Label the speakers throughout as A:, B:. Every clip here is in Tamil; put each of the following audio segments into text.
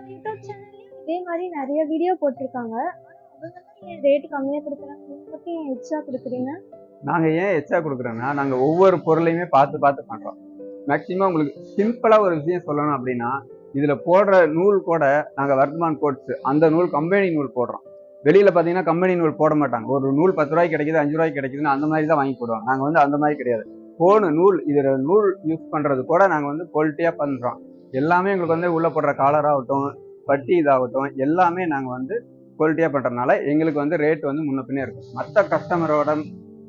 A: யூடியூப் சேனல்லையும் இதே மாதிரி நிறைய வீடியோ போட்டிருக்காங்க. அவங்கெல்லாம் ஏன் ரேட் கம்மியா குடுக்குறாங்க? நீங்க மட்டும் ஏன் எக்ஸ்ட்ரா குடுக்குறீங்க?
B: நாங்க ஏன் எச்சா கொடுக்குறோம்னா, நாங்க ஒவ்வொரு பொருளையுமே பார்த்து பார்த்து பண்றோம். மேக்சிமம் உங்களுக்கு சிம்பிளா ஒரு விஷயம் சொல்லணும் அப்படின்னா, இதுல போடுற நூல் கூட நாங்க வர்த்மான் கோட்ஸ் அந்த நூல் கம்பெனி நூல் போடுறோம். வெளியில பாத்தீங்கன்னா கம்பெனி நூல் போட மாட்டாங்க. ஒரு நூல் 10 ரூபாய்க்கு கிடைக்குது, 5 ரூபாய்க்கு கிடைக்குதுன்னு அந்த மாதிரி தான் வாங்கி போடுவாங்க. நாங்க வந்து அந்த மாதிரி கிடையாது. போன நூல் இதுல நூல் யூஸ் பண்றது கூட நாங்க வந்து குவாலிட்டியா பண்றோம். எல்லாமே எங்களுக்கு வந்து உள்ள போடுற காலர் ஆகட்டும், பட்டி இதாகட்டும், எல்லாமே நாங்க வந்து குவாலிட்டியா பண்றதுனால எங்களுக்கு வந்து ரேட் வந்து முன்ன பின்னே இருக்கும்.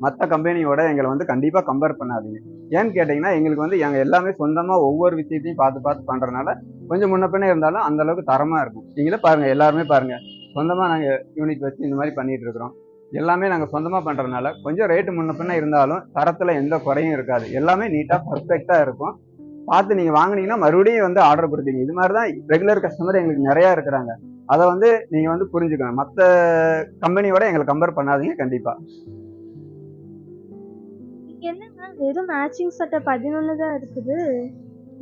B: மற்ற கம்பெனியோட எங்களை வந்து கண்டிப்பா கம்பேர் பண்ணாதீங்க. ஏன்னு கேட்டீங்கன்னா, எங்களுக்கு வந்து எங்க எல்லாமே சொந்தமா ஒவ்வொரு விஷயத்தையும் பார்த்து பார்த்து பண்றதுனால கொஞ்சம் முன்ன பின்ன இருந்தாலும் அந்த அளவுக்கு தரமா இருக்கும். நீங்களே பாருங்க, எல்லாருமே பாருங்க, சொந்தமா நாங்க யூனிட் வச்சு இந்த மாதிரி பண்ணிட்டு இருக்கிறோம். எல்லாமே நாங்க சொந்தமா பண்றதுனால கொஞ்சம் ரேட்டு முன்ன பின்ன இருந்தாலும் தரத்துல எந்த குறையும் இருக்காது. எல்லாமே நீட்டா பர்ஃபெக்டா இருக்கும். பார்த்து நீங்க வாங்குனீங்கன்னா மறுபடியும் வந்து ஆர்டர் கொடுப்பீங்க. இது மாதிரி தான் ரெகுலர் கஸ்டமர் எங்களுக்கு நிறைய இருக்கிறாங்க. அதை வந்து நீங்க வந்து புரிஞ்சுக்கணும். மற்ற கம்பெனியோட எங்களை கம்பேர் பண்ணாதீங்க கண்டிப்பா.
A: இங்க என்னங்க வெறும் மேட்சிங் சட்டை 11 தான் இருக்குது.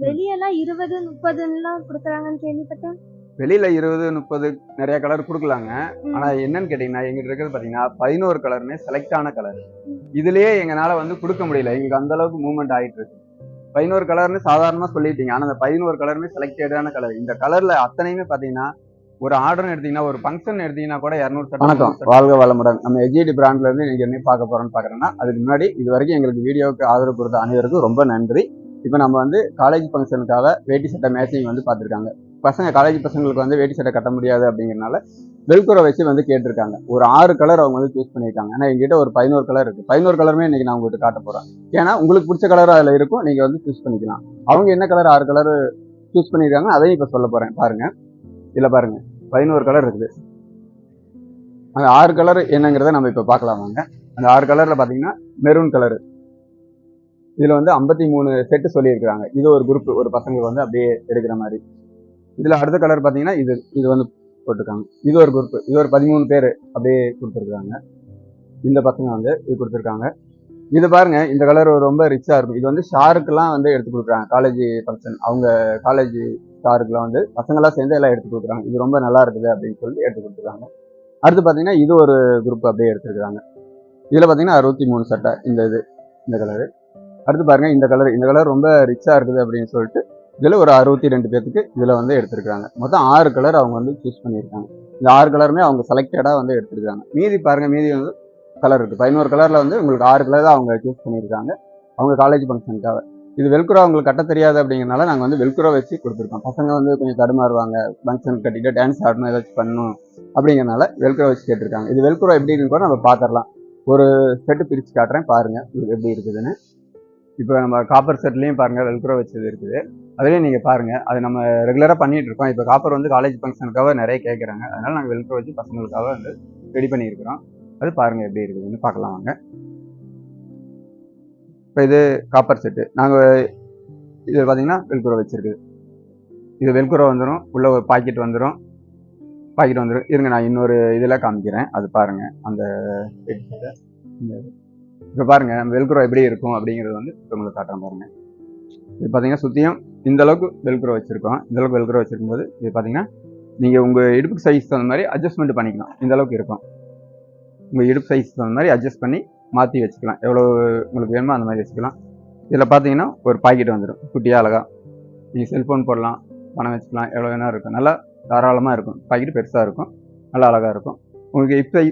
A: வெளியெல்லாம் 20, 30ன்னுலாம் குடுக்குறாங்கன்னு கேள்விப்பட்டேன்.
B: வெளியில 20, 30 நிறைய கலர் கொடுக்கலாங்க. ஆனா
A: ம்.
B: என்னன்னு கேட்டீங்கன்னா, எங்கிட்ட இருக்கிறது பாத்தீங்கன்னா 11 கலருமே செலக்ட் ஆன கலர். இதுலயே எங்கனால வந்து கொடுக்க முடியல. எங்களுக்கு அந்த அளவுக்கு மூவ்மெண்ட் ஆயிட்டு இருக்கு. 11 கலர்னு சாதாரணமா சொல்லிட்டீங்க. ஆனா அந்த 11 கலருமே செலக்டடான கலர். இந்த கலர்ல அத்தனையுமே பாத்தீங்கன்னா, ஒரு ஆர்டர்னு எடுத்தீங்கன்னா, ஒரு ஃபங்க்ஷன் எடுத்தீங்கன்னா கூட 200 சட்டை. வணக்கம், வாழ்க வளமுடன். நம்ம எஜிடி பிராண்ட்ல இருந்து நீங்க என்ன பார்க்க போறோம்னு பாக்குறேன்னா, அதுக்கு முன்னாடி இது வரைக்கும் எங்களுக்கு வீடியோவுக்கு ஆதரவு கொடுத்த அனைவருக்கும் ரொம்ப நன்றி. இப்போ நம்ம வந்து காலேஜ் ஃபங்க்ஷனுக்காக வேட்டி சட்டை மேட்சிங் வந்து பார்த்துருக்காங்க. பசங்க காலேஜ் பசங்களுக்கு வந்து வேட்டி சட்டை கட்ட முடியாது அப்படிங்கிறனால வெல்குரோ வச்சு வந்து கேட்டிருக்காங்க. ஒரு 6 கலர் அவங்க வந்து சூஸ் பண்ணியிருக்காங்க. ஏன்னா எங்கிட்ட ஒரு 11 கலர் இருக்கு. 11 கலருமே இன்னைக்கு நான் உங்கள்கிட்ட காட்ட போறேன். ஏன்னா உங்களுக்கு பிடிச்ச கலர் அதுல இருக்கும், நீங்க வந்து சூஸ் பண்ணிக்கலாம். அவங்க என்ன கலர் 6 கலர் சூஸ் பண்ணியிருக்காங்க அதையும் இப்ப சொல்ல போறேன் பாருங்க. இதுல பாருங்க 11 கலர் இருக்குது. அந்த 6 கலர் என்னங்கிறத நம்ம இப்ப பார்க்கலாம் வாங்க. அந்த 6 கலர்ல பாத்தீங்கன்னா மெரூன் கலர். இதுல வந்து 53 செட்டு சொல்லியிருக்காங்க. இது ஒரு குரூப், ஒரு பசங்களுக்கு வந்து அப்படியே எடுக்கிற மாதிரி. இதுல அடுத்த கலர் பாத்தீங்கன்னா இது வந்து போட்டிருக்காங்க. இது ஒரு குரூப், இது ஒரு 13 பேர் அப்படியே கொடுத்துருக்காங்க. இந்த பசங்க வந்து இது கொடுத்துருக்காங்க. இது பாருங்க, இந்த கலர் ரொம்ப ரிச்சா இருக்கும். இது வந்து ஷாருக்குலாம் வந்து எடுத்து கொடுக்குறாங்க. காலேஜ் ஃபங்க்ஷன் அவங்க காலேஜ் ஷாருக்குலாம் வந்து பசங்களாம் சேர்ந்து எல்லாம் எடுத்து கொடுக்குறாங்க. இது ரொம்ப நல்லா இருக்குது அப்படின்னு சொல்லி எடுத்து கொடுத்துருக்காங்க. அடுத்து பாத்தீங்கன்னா இது ஒரு குரூப் அப்படியே எடுத்துருக்காங்க. இதுல பாத்தீங்கன்னா 63 சட்டை இந்த கலரு. அடுத்து பாருங்க, இந்த கலர் ரொம்ப ரிச்சா இருக்குது அப்படின்னு சொல்லிட்டு இதுல ஒரு 62 பேருக்கு இதுல வந்து எடுத்திருக்காங்க. மொத்தம் 6 கலர் அவங்க வந்து சூஸ் பண்ணியிருக்காங்க. இந்த 6 கலருமே அவங்க செலக்டடா வந்து எடுத்திருக்காங்க. மீதி பாருங்க, மீதி வந்து கலர் இருக்கு. 11 கலர்ல வந்து உங்களுக்கு 6 கலர் தான் அவங்க சூஸ் பண்ணியிருக்காங்க அவங்க காலேஜ் ஃபங்க்ஷனுக்காக. இது வெல்குரோ அவங்களுக்கு கட்ட தெரியாது அப்படிங்கிறனால நாங்கள் வந்து வெல்குரோ வச்சு கொடுத்துருக்கோம். பசங்க வந்து கொஞ்சம் தடுமாறுவாங்க, ஃபங்க்ஷன் கட்டிட்டு டான்ஸ் ஆடணும் ஏதாச்சும் பண்ணணும் அப்படிங்கிறனால வெல்குரோ வச்சு கேட்டிருக்காங்க. இது வெல்குரோ எப்படி இருக்குன்னு கூட நம்ம பார்த்துடலாம். ஒரு செட்டு பிரித்து காட்டுறேன் பாருங்க இது எப்படி இருக்குதுன்னு. இப்போ நம்ம காப்பர் செட்லையும் பாருங்க வெல்குரோ வச்சது இருக்குது. அதுலேயும் நீங்கள் பாருங்க, அது நம்ம ரெகுலராக பண்ணிட்டு இருக்கோம். இப்போ காப்பர் வந்து காலேஜ் ஃபங்க்ஷனுக்காக நிறைய கேட்குறாங்க. அதனால நாங்கள் வெல்குரோ வச்சு பசங்களுக்காக வந்து ரெடி பண்ணியிருக்கிறோம். அது பாருங்க எப்படி இருக்குதுன்னு பார்க்கலாம் வாங்க. இப்போ இது காப்பர் செட்டு. நாங்கள் இது பார்த்தீங்கன்னா வெல்குரோ வச்சிருக்குது. இது வெல்குரோ வந்துடும், உள்ள ஒரு பாக்கெட் வந்துடும். இருங்க நான் இன்னொரு இதில் காமிக்கிறேன், அது பாருங்க. அந்த இப்போ பாருங்க நம்ம வெல்குரோ எப்படி இருக்கும் அப்படிங்கிறது வந்து இப்போ உங்களுக்கு காட்டுறேன் பாருங்க. இது பார்த்தீங்கன்னா சுற்றியும் இந்த அளவுக்கு வெல்குரோ வச்சிருக்கோம். இந்த அளவுக்கு வெல்குரோ வச்சிருக்கும் போது இது பார்த்தீங்கன்னா நீங்கள் உங்கள் இடுப்பு சைஸ் தகுந்த மாதிரி அட்ஜஸ்ட்மெண்ட் பண்ணிக்கலாம். இந்த அளவுக்கு இருக்கும். உங்கள் இடுப்பு சைஸ் தகுந்த மாதிரி அட்ஜஸ்ட் பண்ணி மாற்றி வச்சுக்கலாம். எவ்வளோ உங்களுக்கு வேணுமோ அந்த மாதிரி வச்சுக்கலாம். இதில் பார்த்தீங்கன்னா ஒரு பாக்கெட் வந்துடும் குட்டியாக அழகாக. நீங்கள் செல்ஃபோன் போடலாம், பணம் வச்சுக்கலாம், எவ்வளோ வேணா இருக்கும். நல்லா தாராளமாக இருக்கும். பாக்கெட் பெருசாக இருக்கும், நல்லா அழகாக இருக்கும். உங்களுக்கு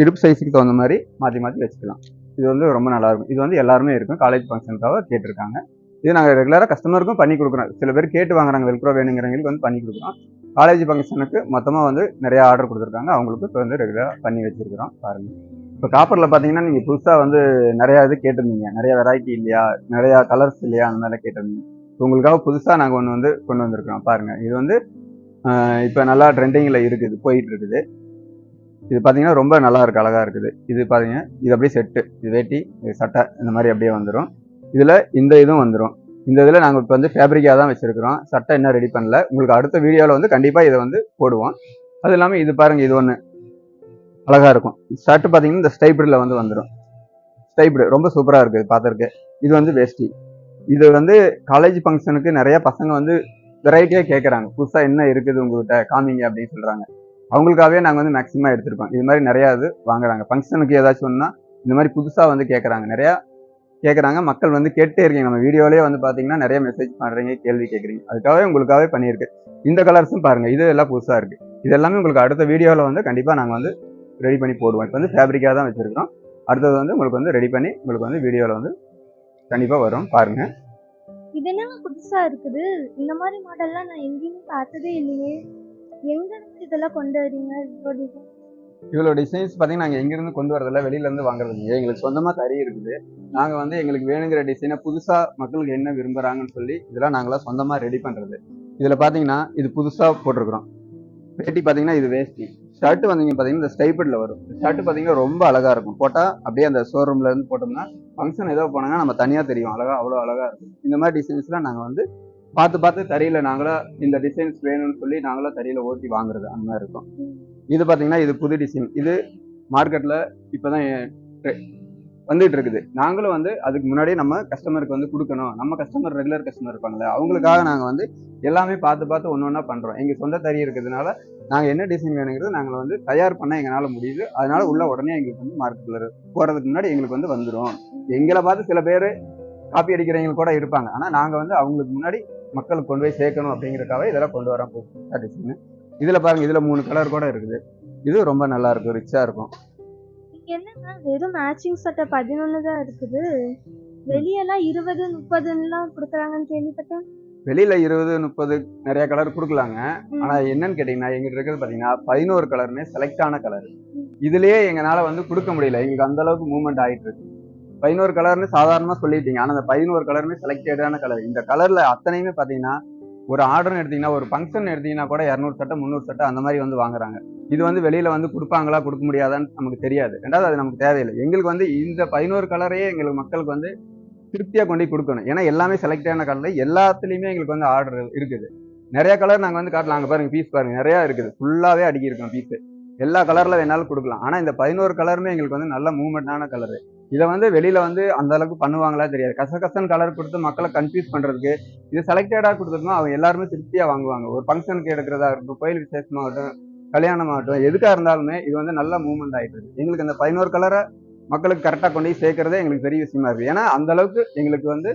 B: இடுப்பு சைஸுக்கு தகுந்த மாதிரி மாற்றி வச்சுக்கலாம். இது வந்து ரொம்ப நல்லாயிருக்கும். இது வந்து எல்லாருமே இருக்கும். காலேஜ் ஃபங்க்ஷனுக்காக கேட்டிருக்காங்க. இது நாங்கள் ரெகுலராக கஸ்டமருக்கும் பண்ணி கொடுக்குறோம். சில பேர் கேட்டு வாங்குறாங்க, வெல்குரோ வேணுங்கிறவங்களுக்கு வந்து பண்ணி கொடுக்குறோம். காலேஜ் ஃபங்க்ஷனுக்கு மொத்தமாக வந்து நிறைய ஆர்டர் கொடுத்துருக்காங்க. அவங்களுக்கு இப்போ வந்து ரெகுலராக பண்ணி வச்சிருக்கிறோம் பாருங்க. இப்போ காப்பரில் பார்த்தீங்கன்னா நீங்கள் புதுசாக வந்து நிறையா இது கேட்டிருந்தீங்க. நிறைய வெரைட்டி இல்லையா, நிறையா கலர்ஸ் இல்லையா, அந்த மாதிரி கேட்டிருந்தீங்க. உங்களுக்காக புதுசாக நாங்கள் ஒன்று வந்து கொண்டு வந்திருக்கிறோம் பாருங்க. இது வந்து இப்போ நல்லா ட்ரெண்டிங்கில் இருக்குது, போயிட்டு இருக்குது. இது பார்த்தீங்கன்னா ரொம்ப நல்லா இருக்கு, அழகாக இருக்குது. இது பார்த்தீங்க, இது அப்படியே செட்டு, இது வேட்டி, இது சட்டை, இந்த மாதிரி அப்படியே வந்துடும். இதில் இந்த இதுவும் வந்துடும். இந்த இதில் நாங்கள் இப்போ வந்து ஃபேப்ரிக்காக தான் வச்சுருக்கிறோம். சட்டை இன்னும் ரெடி பண்ணல. உங்களுக்கு அடுத்த வீடியோவில் வந்து கண்டிப்பாக இதை வந்து போடுவோம். அது இல்லாமல் இது பாருங்கள், இது ஒன்று அழகாக இருக்கும். ஷர்ட் பார்த்தீங்கன்னா இந்த ஸ்டைப்டில் வந்து வந்துடும். ஸ்டைப்டு ரொம்ப சூப்பராக இருக்குது பார்த்துருக்கு. இது வந்து வேஷ்டி. இது வந்து காலேஜ் ஃபங்க்ஷனுக்கு நிறைய பசங்க வந்து வெரைட்டியா கேட்கறாங்க. புதுசா என்ன இருக்குது உங்ககிட்ட காமிங்க அப்படின்னு சொல்றாங்க. அவங்களுக்காகவே நாங்க வந்து மேக்ஸிமம் எடுத்திருக்கோம். இது மாதிரி நிறைய இது வாங்குறாங்க. ஃபங்க்ஷனுக்கு ஏதாச்சும் ஒண்ணுனா இந்த மாதிரி புதுசா வந்து கேட்கறாங்க. நிறைய கேட்கறாங்க. மக்கள் வந்து கேட்டே இருக்கீங்க. நம்ம வீடியோலயே வந்து பாத்தீங்கன்னா நிறைய மெசேஜ் பண்றீங்க, கேள்வி கேட்கறீங்க. அதுக்காகவே உங்களுக்காகவே பண்ணியிருக்கு. இந்த கலர்ஸும் பாருங்க. இது எல்லாம் புதுசா இருக்கு. இது எல்லாமே உங்களுக்கு அடுத்த வீடியோல வந்து கண்டிப்பா நாங்க வந்து ரெடி பண்ணி போடுவோம். இப்போ வந்து ஃபேப்ரிக்கா தான் வச்சிருக்கோம். அடுத்தது வந்து உங்களுக்கு வந்து ரெடி பண்ணி உங்களுக்கு வந்து வீடியோல வந்து கண்டிப்பா வரும். பாருங்க.
A: இது என்னங்க புதுசா இருக்குது? இந்த மாதிரி மாடல்லாம் நான் எங்கேயுமே பார்த்ததே இல்லையே. எங்க இருந்து இதெல்லாம் கொண்டு வரீங்க? இவ்வளோ டிசைன்.
B: இவ்வளோ டிசைன்ஸ் பார்த்தீங்கன்னா நாங்கள் எங்கேருந்து கொண்டு வரதில்ல, வெளியிலேருந்து வாங்குறது இல்லைங்க. எங்களுக்கு சொந்தமாக தறி இருக்குது. நாங்கள் வந்து எங்களுக்கு வேணுங்கிற டிசைனை புதுசாக மக்களுக்கு என்ன விரும்புகிறாங்கன்னு சொல்லி இதெல்லாம் நாங்களாம் சொந்தமாக ரெடி பண்ணுறது. இதில் பார்த்தீங்கன்னா இது புதுசாக போட்டிருக்கிறோம். வேட்டி பார்த்தீங்கன்னா இது வேஷ்டி. ஷர்ட் வந்தீங்க பார்த்தீங்கன்னா இந்த ஸ்டைப்பில் வரும். ஷர்ட் பார்த்தீங்கன்னா ரொம்ப அழகாக இருக்கும். போட்டால் அப்படியே அந்த ஷோரூம்ல இருந்து போட்டோம்னா ஃபங்க்ஷன் ஏதோ போனாங்கன்னா நம்ம தனியாக தெரியும். அழகா அவ்வளோ அழகாக இருக்கும். இந்த மாதிரி டிசைன்ஸ்லாம் நாங்கள் வந்து பார்த்து பார்த்து தறியில் நாங்களா இந்த டிசைன்ஸ் வேணும்னு சொல்லி நாங்களா தறியில் ஓட்டி வாங்குறது அந்த மாதிரி இருக்கும். இது பார்த்தீங்கன்னா இது புது டிசைன். இது மார்க்கெட்டில் இப்போ தான் வந்துட்டு இருக்குது. நாங்களும் வந்து அதுக்கு முன்னாடியே நம்ம கஸ்டமருக்கு வந்து கொடுக்கணும். நம்ம கஸ்டமர் ரெகுலர் கஸ்டமர் இருப்பாங்களே அவங்களுக்காக நாங்கள் வந்து எல்லாமே பார்த்து பார்த்து ஒன்று ஒன்றா பண்ணுறோம். எங்கள் சொந்த தறி இருக்கிறதுனால நாங்கள் என்ன டிசைன் வேணுங்கிறது நாங்கள் வந்து தயார் பண்ண எங்களால் முடியுது. அதனால உள்ள உடனே எங்களுக்கு வந்து மார்க்கெட்டில் போகிறதுக்கு முன்னாடி எங்களுக்கு வந்து வந்துடும். எங்களை பார்த்து சில பேர் காப்பி அடிக்கிறவங்க கூட இருப்பாங்க. ஆனால் நாங்கள் வந்து அவங்களுக்கு முன்னாடி மக்களுக்கு கொண்டு போய் சேர்க்கணும் அப்படிங்கிறக்காக இதெல்லாம் கொண்டு வரோம் டிசைன். இதில் பாருங்க, இதில் 3 கலர் கூட இருக்குது. இது ரொம்ப நல்லா இருக்கும், ரிச்சா இருக்கும்.
A: இங்க என்னன்னா வெறும் மேட்சிங் சட்டை 11 தான் இருக்குது. வெளியெல்லாம் 20, 30ன்னுலாம் கொடுக்குறாங்கன்னு கேள்விப்பட்டேன்.
B: வெளியில 20, 30 நிறைய கலர் கொடுக்கலாங்க. ஆனா என்னன்னு கேட்டீங்கன்னா எங்கிட்ட இருக்கிறது பாத்தீங்கன்னா 11 கலருமே செலக்ட் ஆன கலர். இதுலயே எங்களால வந்து கொடுக்க முடியல. எங்களுக்கு அந்த அளவுக்கு மூவ்மெண்ட் ஆயிட்டு இருக்கு. 11 கலர்னு சாதாரணமா சொல்லிட்டீங்க. ஆனா அந்த 11 கலருமே செலக்டடான கலர். இந்த கலர்ல அத்தனையுமே பாத்தீங்கன்னா ஒரு ஆர்டர்னு எடுத்தீங்கன்னா ஒரு ஃபங்க்ஷன் எடுத்தீங்கன்னா கூட 200 சட்டை 300 சட்டை அந்த மாதிரி வந்து வாங்குறாங்க. இது வந்து வெளியில வந்து கொடுப்பாங்களா கொடுக்க முடியாதான்னு நமக்கு தெரியாது. ரெண்டாவது அது நமக்கு தேவையில்லை. எங்களுக்கு வந்து இந்த 11 கலரையே எங்களுக்கு மக்களுக்கு வந்து திருப்தியா கொண்டு போய் கொடுக்கணும். ஏன்னா எல்லாமே செலக்டான கலர், எல்லாத்துலயுமே எங்களுக்கு வந்து ஆர்டர் இருக்குது. நிறைய கலர் நாங்க வந்து காட்டலாம். பாருங்க பீஸ் பாருங்க, நிறைய இருக்குது. ஃபுல்லாவே அடுக்கி இருக்கோம் பீஸ். எல்லா கலர்ல வேணாலும் கொடுக்கலாம். ஆனா இந்த 11 கலருமே எங்களுக்கு வந்து நல்ல மூவ்மெண்டான கலர். இதை வந்து வெளியில வந்து அந்த அளவுக்கு பண்ணுவாங்களா தெரியாது. கசகசன் கலர் கொடுத்து மக்களை கன்ஃபியூஸ் பண்றதுக்கு இது செலக்டடா கொடுத்துருக்கோம். அவங்க எல்லாருமே திருப்தியா வாங்குவாங்க. ஒரு ஃபங்க்ஷனுக்கு எடுக்கிறதா இருக்கட்டும், கோயில் விசேஷமாகட்டும், கல்யாணமாகட்டும், எதுக்கா இருந்தாலுமே இது வந்து நல்ல மூவ்மெண்ட் ஆயிட்டு இருக்கு. எங்களுக்கு இந்த 11 கலரை மக்களுக்கு கரெக்டா கொண்டு போய் சேர்க்கறதே எங்களுக்கு பெரிய விஷயமா இருக்கு. ஏன்னா அந்த அளவுக்கு எங்களுக்கு வந்து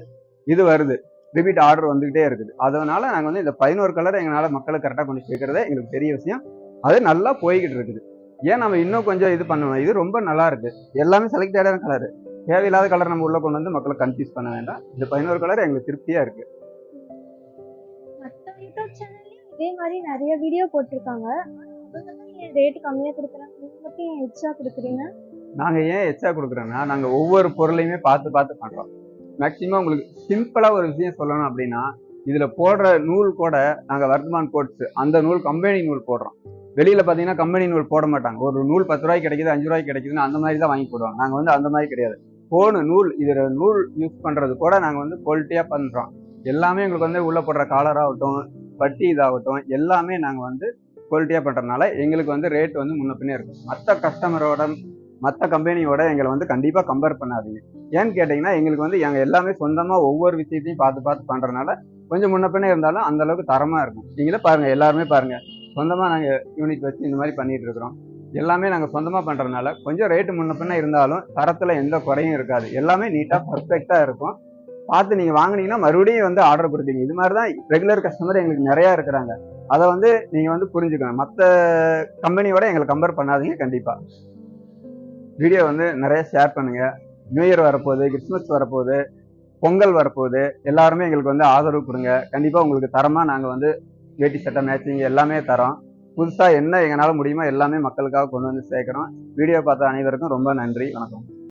B: இது வருது, ரிப்பீட் ஆர்டர் வந்துகிட்டே இருக்குது. அதனால நாங்க வந்து இந்த 11 கலரை எங்களால மக்களுக்கு கரெக்டா கொண்டு சேர்க்கறதே எங்களுக்கு பெரிய விஷயம். அது நல்லா போய்கிட்டு இருக்குது. ஏன் நம்ம இன்னும் கொஞ்சம் இது பண்ணுவோம். இது ரொம்ப நல்லா இருக்கு. எல்லாமே செலக்டடான கலர். தேவையில்லாத கலர் நம்ம உள்ள கொண்டு வந்து மக்களை கன்ஃபியூஸ் பண்ண வேண்டாம். இந்த 11 கலர் எங்களுக்கு திருப்தியா இருக்கு.
A: மற்ற யூடியூப் சேனல்லையும் இதே மாதிரி நிறைய வீடியோ போட்டிருக்காங்க. அவங்க தான் ஏன் ரேட் கம்மியா கொடுக்குறாங்க, நீங்க மட்டும் ஏன் எக்ஸ்ட்ரா கொடுக்குறீங்க?
B: நாங்க ஏன் எச்சா கொடுக்குறோம்னா நாங்க ஒவ்வொரு பொருளையுமே பார்த்து பார்த்து பண்றோம். மேக்சிமம் உங்களுக்கு சிம்பிளா ஒரு விஷயம் சொல்லணும் அப்படின்னா, இதுல போடுற நூல் கூட நாங்க வர்த்தமான் கோட்ஸ் அந்த நூல் கம்பெனி நூல் போடுறோம். வெளியில பாத்தீங்கன்னா கம்பெனி நூல் போட மாட்டாங்க. ஒரு நூல் 10 ரூபாய்க்கு கிடைக்குது, 5 ரூபாய்க்கு கிடைக்குதுன்னு அந்த மாதிரி தான் வாங்கி போடுவாங்க. நாங்க வந்து அந்த மாதிரி கிடையாது. போன நூல் இதுல நூல் யூஸ் பண்றது கூட நாங்க வந்து குவாலிட்டியா பண்றோம். எல்லாமே எங்களுக்கு வந்து உள்ள போடுற காலர் ஆகட்டும், பட்டி இதாகட்டும், எல்லாமே நாங்க வந்து குவாலிட்டியா பண்றதுனால எங்களுக்கு வந்து ரேட் வந்து முன்ன பின்னே இருக்கும். மற்ற கம்பெனியோட எங்களை வந்து கண்டிப்பா கம்பேர் பண்ணாதீங்க. ஏன்னு கேட்டீங்கன்னா எங்களுக்கு வந்து எங்க எல்லாமே சொந்தமா ஒவ்வொரு விஷயத்தையும் பார்த்து பார்த்து பண்றதுனால கொஞ்சம் முன்ன பின்னே இருந்தாலும் அந்த அளவுக்கு தரமா இருக்கும். நீங்களே பாருங்க, எல்லாருமே பாருங்க, சொந்தமா நாங்க யூனிட் வச்சு இந்த மாதிரி பண்ணிட்டு இருக்கிறோம். எல்லாமே நாங்க சொந்தமா பண்றதுனால கொஞ்சம் ரேட்டு முன்ன பின்ன இருந்தாலும் தரத்துல எந்த குறையும் இருக்காது. எல்லாமே நீட்டா பர்ஃபெக்டா இருக்கும். பார்த்து நீங்க வாங்குனீங்கன்னா மறுபடியும் வந்து ஆர்டர் கொடுப்பீங்க. இது மாதிரி தான் ரெகுலர் கஸ்டமர் எங்களுக்கு நிறைய இருக்கிறாங்க. அதை வந்து நீங்க வந்து புரிஞ்சுக்கணும். மற்ற கம்பெனியோட எங்களை கம்பேர் பண்ணாதீங்க. கண்டிப்பா வீடியோ வந்து நிறைய ஷேர் பண்ணுங்க. நியூ இயர் வரப்போகுது, கிறிஸ்மஸ் வரப்போகுது, பொங்கல் வரப்போகுது. எல்லாருமே எங்களுக்கு வந்து ஆதரவு கொடுங்க. கண்டிப்பா உங்களுக்கு தரமா நாங்க வந்து வேட்டி சட்டை மேட்சிங் எல்லாமே தரோம். புதுசா என்ன எங்களால முடியுமோ எல்லாமே மக்களுக்காக கொண்டு வந்து சேர்க்கிறோம். வீடியோ பார்த்த அனைவருக்கும் ரொம்ப நன்றி. வணக்கம்.